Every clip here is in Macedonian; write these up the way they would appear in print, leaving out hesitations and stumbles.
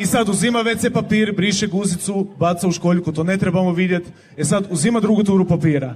I sad uzima WC papir, briše guzicu, baca u školjku, to ne trebamo vidjeti. Sad uzima drugu turu papira.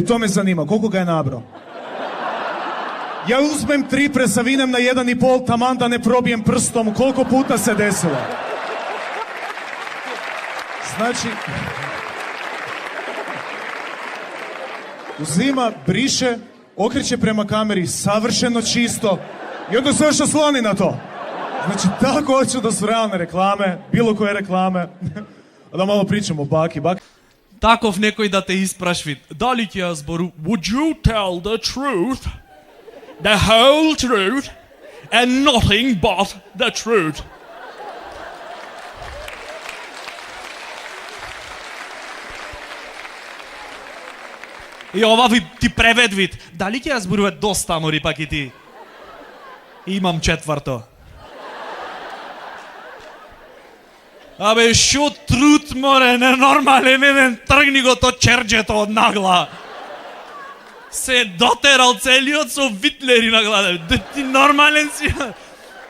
To me zanima, koliko ga je nabrao? Ja uzmem 3, presavinem na 1,5, taman da ne probijem prstom, koliko puta se desilo? Znači, uzima, briše, okreće prema kameri, savršeno čisto, i onda se još osloni na to. Znači, tako hoću da su realne reklame, bilo koje reklame. Da malo pričamo o baki. Таков некој да те испрашви, дали ќе ја збору, would you tell the truth, the whole truth, and nothing but the truth? И ова ти превед вид, дали ќе ја зборува доста, мори пак и ти? Имам 4. Абе, шо труд, море, ненормален еден, тргни го то черджето од нагла. Се дотерал целиот со витлери на глава. Да ти нормален си?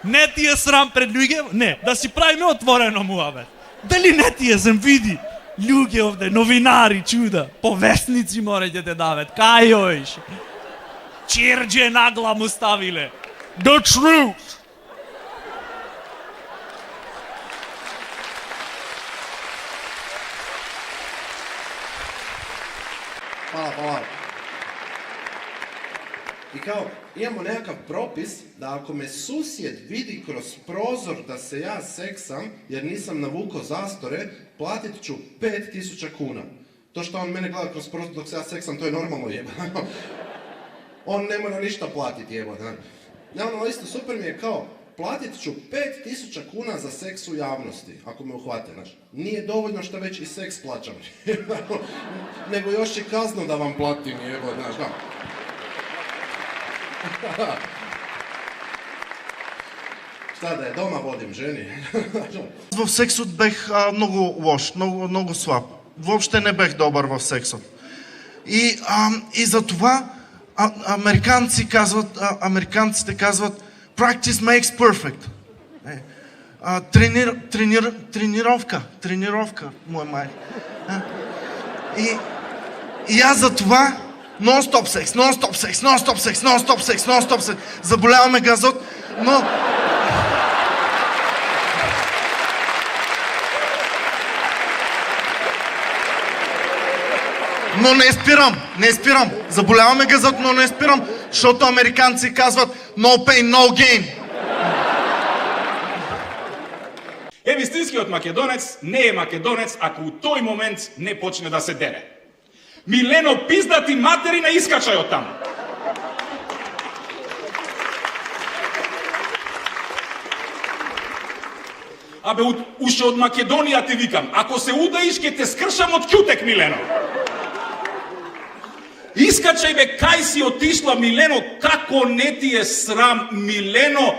Не ти е срам пред луѓе? Не, да си правиме отворено муабет. Дали не ти е сам види? Луѓе овде, новинари, чуда, повестници море ќе те дават. Кај оиш? Чердже нагла му ставиле. The truth! Hvala. I kao, imamo nekakav propis da ako me susjed vidi kroz prozor da se ja seksam, jer nisam navukao zastore, platit ću 5.000 kuna. To što on mene gleda kroz prozor dok se ja seksam, to je normalno jebano. On ne mora ništa platiti jebano. Ono isto super mi je kao, platit ću 5.000 kuna za seks u javnosti, ako me uhvate, znaš. Nije dovoljno što već i seks plaćam, nego još i kaznu da vam platim, evo, znaš, da. Šta да е, дома водим жени. В сексот бех много лош, много слаб. Въобще не бех добър в сексот. И затова американците казват practice makes perfect. Тренировка, мой май. И аз за това нон-стоп секс. Заболяваме газот, но... Но не спирам. Заболяваме газот, но не спирам, защото американци казват no pain, no gain. Вистинскиот македонец не е македонец ако у тој момент не почне да се дере. Милено, пиздати материна, искачај од таму. Абе, уште од Македонија ти викам, ако се удаиш, ке те скршам од ќутек, Милено. Искачај бе, кај си отишла, Милено, како не ти е срам, Милено,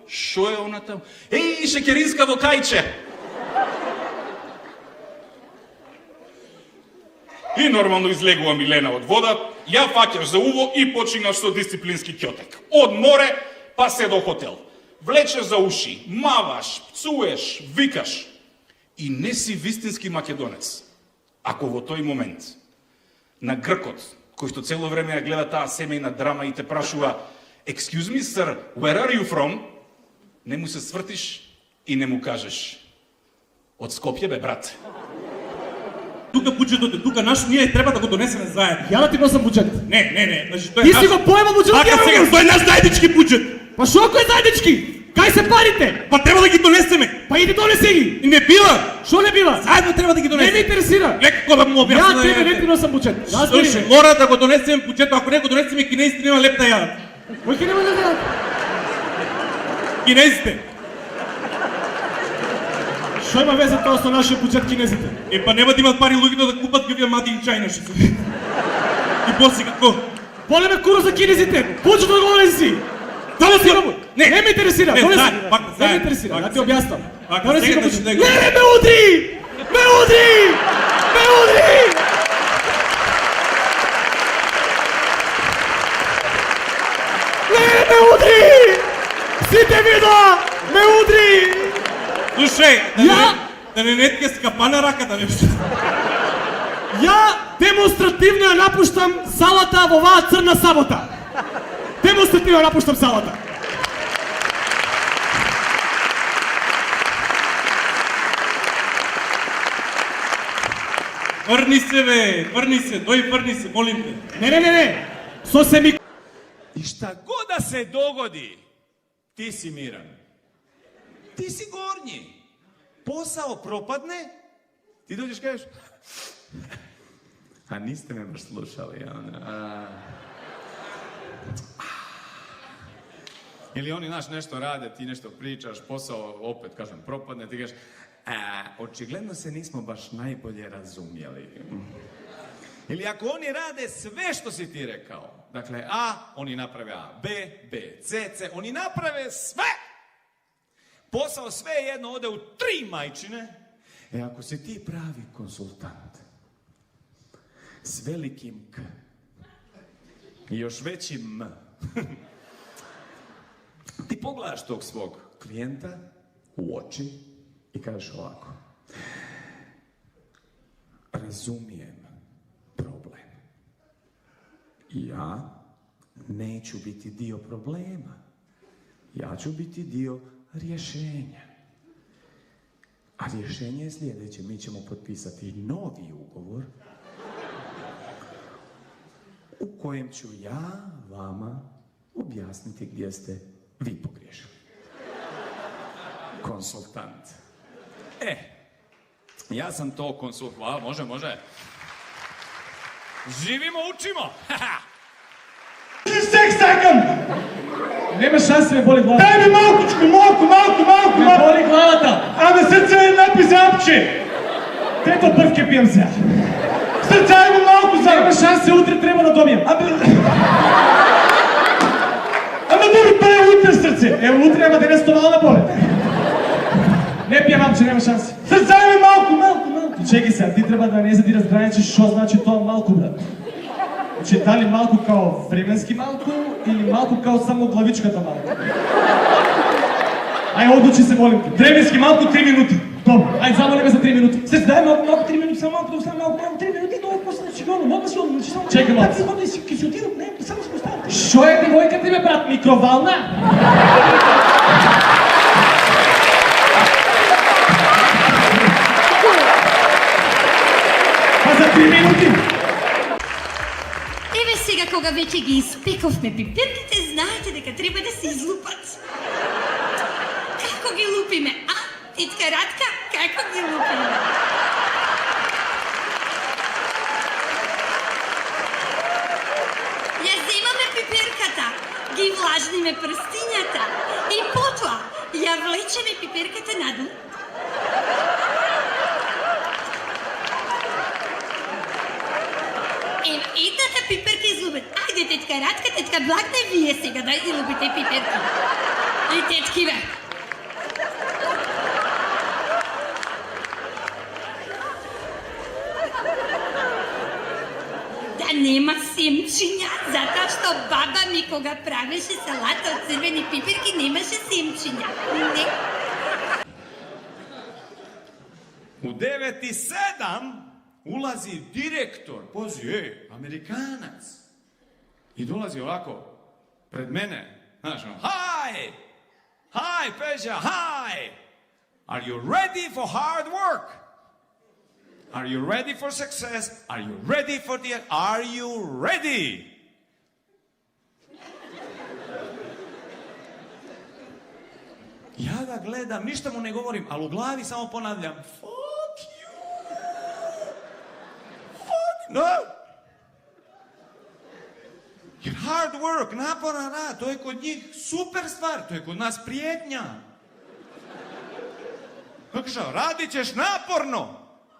шо е она таму? Еј, шекеринскаво кајче. И нормално излегува Милена од вода, ја фаќаш за уво и починаш со дисциплински ќотек. Од море па се до хотел. Влечеш за уши, маваш, пцуеш, викаш. И не си вистински македонец. Ако во тој момент на Гркот, кој што цело време ја гледа таа семејна драма и те прашува Excuse me, sir, where are you from? Не му се свртиш и не му кажеш од Скопје, бе, брат. Тука буџетот е тука наш, ние треба да го донесеме заедно. Ја да ти носам буџет. Не, значи тој е Ти наш. си го поема буџетот. Ака сега, тој е наш заеднички буџет. Па шо ако е заеднички? Кај се парите? Па треба да ги донесеме. Па иди донеси ги. И не била. Шо не била? Заедно треба да ги Не ме донесеме. интересира. Леко да му објаснам. Ја тебе не ти носам буџет. Слушай, мора да го донесеме буџетот, ако не го донесеме кинезите нема леп да јадат. Кој ќе нема да јадат? Кинезите. Шо има веза тоа со нашиот буџет кинезите? Па нема да имат пари луѓето да купат ги мати и чајна што се. И после како? Боле куро за кинезите. Буџетот го донеси. Донеси го. Не ме интересира. Донеси. Не ме интересира. Да ти објаснам. Донеси го. Не, ме удри! Ме удри! Сите вида! Ме удри! Слушай, Я- да не нетке скапана раката нещо. Ја демонстративно ја напуштам салата во оваа црна сабота. Демонстративно ја напуштам салата. Върни се, бе, върни се, върни се, молим те. Не. Со се ми... I šta god da se dogodi, ti si miran. Ti si gornji. Posao propadne, ti dođeš kažeš, a niste me baš slušali, Ili oni, znaš, nešto rade, ti nešto pričaš, posao opet, kažem, propadne, ti kažeš, očigledno se nismo baš najbolje razumjeli. Ili ako oni rade sve što si ti rekao, dakle A, oni naprave A, B, C, oni naprave sve! Posao sve jedno ode u 3 majčine. Ako si ti pravi konsultant, s velikim K i još većim M, ti pogledaš tog svog klijenta u oči i kažeš ovako, razumijem problem. Ja neću biti dio problema. Ja ću biti dio rješenja. A rješenje je sljedeće. Mi ćemo potpisati novi ugovor u kojem ću ja vama objasniti gdje ste vi pogriješili. Konsultant. Ja sam to konsultant. Hvala, može. Živimo, učimo! Нема шанси, ме боли главата. Дай ми малкичко, малко. Ме боли главата. Абе, сърце е напи запче. Трето път ке пием сега. Сърце има малко за... Нема шанси, утре трябва да добием. Ама дори пее утре сърце. Утре, ама денес стомална болет. Не пием, амче, нема шанси. Сърце има малко. Чекай сега, ти трябва да не за ти разграничиш що значи това малко, брат. Че дали малко као временски малко или малко као само главичката малко? Ай, одлучи се, молим те. Временски малко 3 минути. Добре, ай, замолиме за 3 минути. Сърце, дай малко 3 минути, само малко, 3 минути, много после на шигурно, мога си отмълчи само... Чекай малко. Так, да си кисиотирам, не, само си поставям. Що е девойката ти, бе, брат? Микровална? А за 3 минути? Еве сега, кога веќе ги испековме пипирките, знаете дека треба да се излупат. Како ги лупиме? Титка Радка, како ги лупиме? Ја земаме пипирката, ги влажниме прстињата и потоа ја влечеме пипирката надолу. Едната пиперка излупят. Айде, тетка Радка, тетка Блagda, вие сега да излупите пиперки. И тетки, бе. Да нема семчиња, затоа што баба ми кога правеше салата од црвени пиперки немаше семчиња. Не. U 9:07 ulazi direktor, pazi, Amerikanac. I dolazi ovako, pred mene, znaš, hi, Peđa, hi, are you ready for hard work? Are you ready for success? Are you ready for are you ready? Ja ga gledam, ništa mu ne govorim, ali u glavi samo ponavljam, fuck you! No! Jer hard work, naporan rad, to je kod njih super stvar, to je kod nas prijetnja. Kako što, radit ćeš naporno,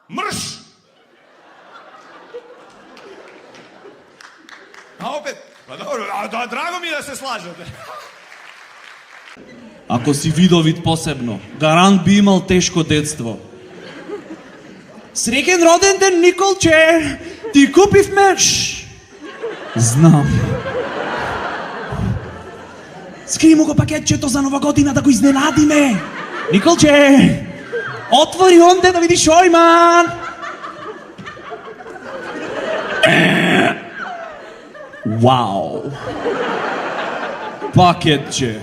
mrš! A opet, pa dobro, drago mi je da se slažete. Ако си видовит посебно, гарант би имал тешко детство. Среќен роден ден, Николче! Ти купив мерш! Знам. Скри му го пакетчето за нова година да го изненадиме. Николче, отвори онде да видиш Шойман. Вау. Пакетче.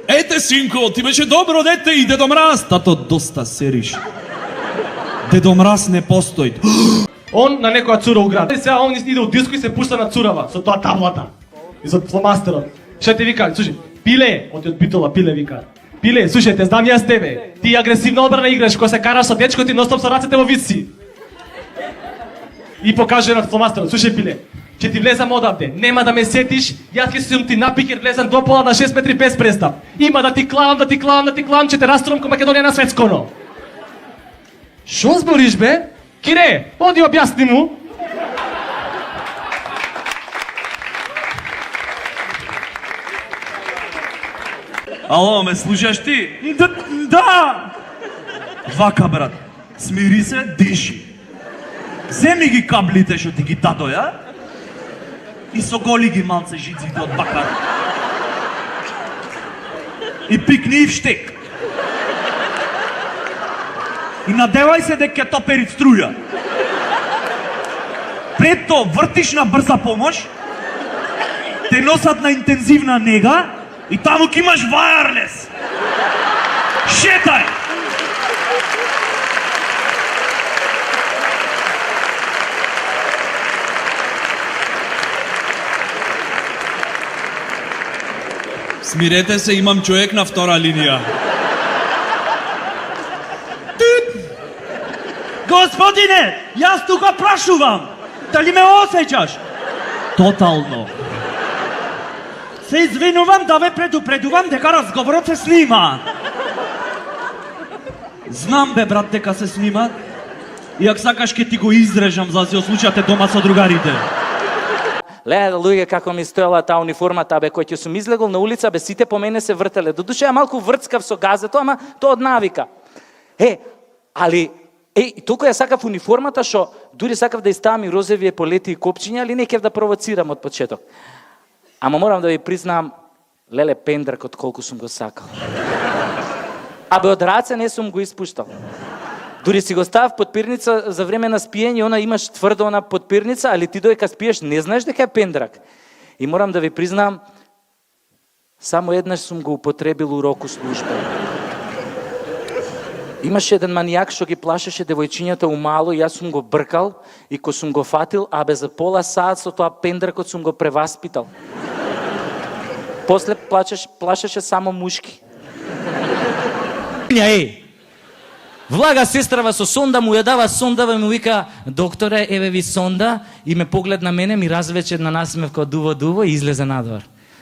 Ете, синко, ти беше добро дете и Дедо Мраз. Тато, доста сериш. Дедо Мраз не постои. Он на некоја цура уград. Сега он иде од диско и се пушта на цурава со тоа таблата. И со фломастерот. Што ти вика? Слушај, Пиле, од битола Пиле вика. Пиле, слушај, те знам јас тебе. Ти агресивна одбрана играш, кога се караш со дечко ти ностоп со рацете во вици. И покаже на фломастерот. Слушај, Пиле, ќе ти влезам одавде. Нема да ме сетиш, јас ќе сум ти напикер влезам до пола на 6 метри без престап. Има да ти клавам, ќе те растрам ко Македонија на светсконо. Шо збориш бе? Кире, оди објасни му. Ало, ме слушаш ти? Да! Вака, брат, смири се, диши. Земи ги каблите што ти ги дадо, ја? И соголи ги малце жиците од бакар. И пикни в штек. И надевај се дека ќе топери струја. Пред то вртиш на брза помош, те носат на интензивна нега и таму ќе имаш вајарлес. Шетај! Смирете се, имам човек на втора линија. Господине, јас тука прашувам, дали ме осеќаш? Тотално. Се извинувам да ве предупредувам дека разговорот се снима. Знам бе, брат, дека се снима. И ако сакаш ке ти го изрежам за да се ослучате дома со другарите. Леле, луѓе, како ми стоела таа униформата, бе, кој ќе сум излегол на улица, бе, сите по мене се вртеле. Додуше ја малку врцкав со газето, ама тоа од навика. И толку ја сакав униформата, што дури сакав да иставам и розови еполети и копчиња, али не кев да провоцирам од почеток. Ама морам да ви признам, леле, пендракот колку сум го сакал. Абе, од раце не сум го испуштал. Дури си го ставав подпирница за време на спиење, она имаш тврдо на подпирница, али ти доека спиеш не знаеш дека е пендрак. И морам да ви признам, само еднаш сум го употребил у року служба. Имаше еден манијак што ги плашеше девојчињата умало, јас сум го бркал и ко сум го фатил, абе за пола саат со тоа пендракот сум го преваспитал. После плашеше само мушки. Влага сестрава со сонда, му ја дава сондава и му вика: докторе, еве ви сонда, и ме погледна мене, ми развече на насмевка дуво и излезе надвор.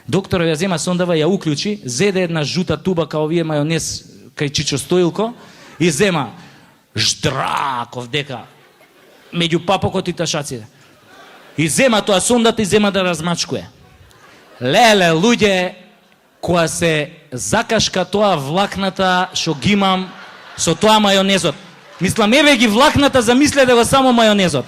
Докторот ја зема сондава, ја уклучи, зеде една жута туба као овие мајонез кај Чичо Стоилко и зема ждраков дека меѓу папокот и ташаците. И зема тоа сондата и зема да размачкуе. Леле, луѓе, која се закашка тоа влакната што ги имам со тоа мајонезот. Мислам, еве ги влакната, замислете го само мајонезот.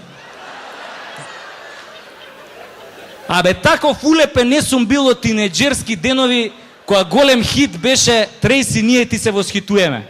Абе, таков улепен не сум бил од тинеџерски денови, која голем хит беше Трейси, ние ти се восхитуеме.